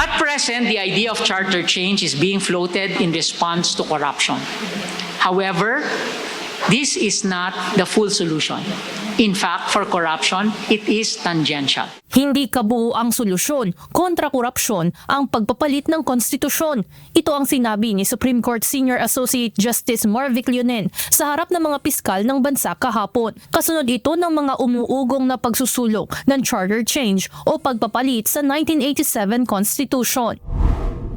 At present, the idea of charter change is being floated in response to corruption. However, this is not the full solution. In fact, for corruption, it is tangential. Hindi kabuo ang solusyon kontra korupsyon ang pagpapalit ng konstitusyon. Ito ang sinabi ni Supreme Court Senior Associate Justice Marvic Leonen sa harap ng mga piskal ng bansa kahapon. Kasunod ito ng mga umuugong na pagsusulong ng charter change o pagpapalit sa 1987 Constitution.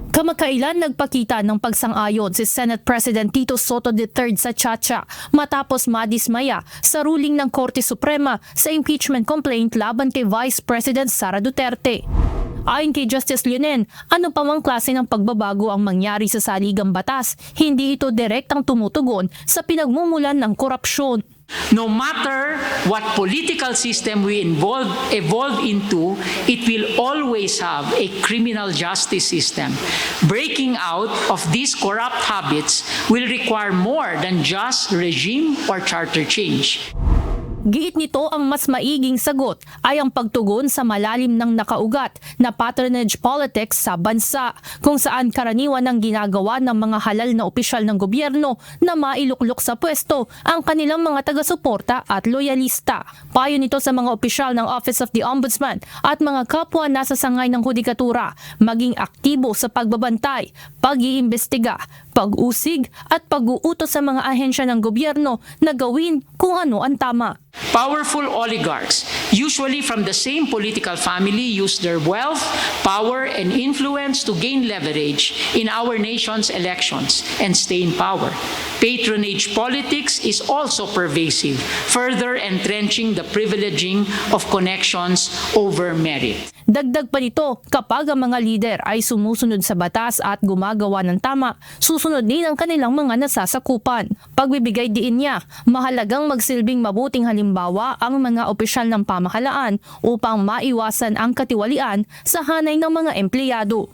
Kamakailan nagpakita ng pagsang-ayon si Senate President Tito Soto III sa Chacha matapos madismaya sa ruling ng Korte Suprema sa impeachment complaint laban kay Vice President Sara Duterte. Ayon kay Justice Leonen, ano pa mang klase ng pagbabago ang mangyari sa saligang batas, hindi ito direktang tumutugon sa pinagmumulan ng korupsyon. No matter what political system we evolve into, it will always have a criminal justice system. Breaking out of these corrupt habits will require more than just regime or charter change. Giit nito ang mas maiging sagot ay ang pagtugon sa malalim ng nakaugat na patronage politics sa bansa, kung saan karaniwan ang ginagawa ng mga halal na opisyal ng gobyerno na mailuklok sa pwesto ang kanilang mga taga-suporta at loyalista. Payo nito sa mga opisyal ng Office of the Ombudsman at mga kapwa nasa sangay ng hudikatura maging aktibo sa pagbabantay, pag-iimbestiga, pag-usig at pag-uutos sa mga ahensya ng gobyerno na gawin kung ano ang tama. Powerful oligarchs, usually from the same political family, use their wealth, power, and influence to gain leverage in our nation's elections and stay in power. Patronage politics is also pervasive, further entrenching the privileging of connections over merit. Dagdag pa nito, kapag ang mga lider ay sumusunod sa batas at gumagawa ng tama, susunod din ang kanilang mga nasasakupan. Pagbibigay diin niya, mahalagang magsilbing mabuting halimbawa ang mga opisyal ng pamahalaan upang maiwasan ang katiwalian sa hanay ng mga empleyado.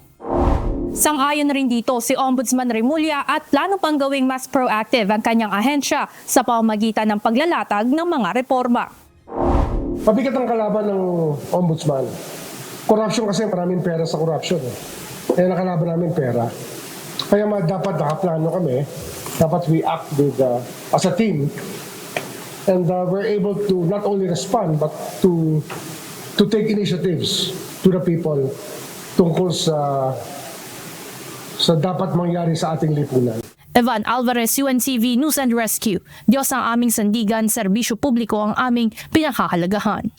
Sang-ayon rin dito si Ombudsman Remulla at plano pang gawing mas proactive ang kanyang ahensya sa pamamagitan ng paglalatag ng mga reforma. Mabigat ang kalaban ng Ombudsman. Corruption kasi maraming pera sa corruption. Kaya nakalaban namin pera. Kaya dapat nakaplano kami. Dapat we act with, as a team. And we're able to not only respond but to take initiatives to the people tungkol sa dapat mangyari sa ating lipunan. Evan Alvarez, UNTV News and Rescue. Diyos ang aming sandigan, serbisyo publiko ang aming pinakahalagahan.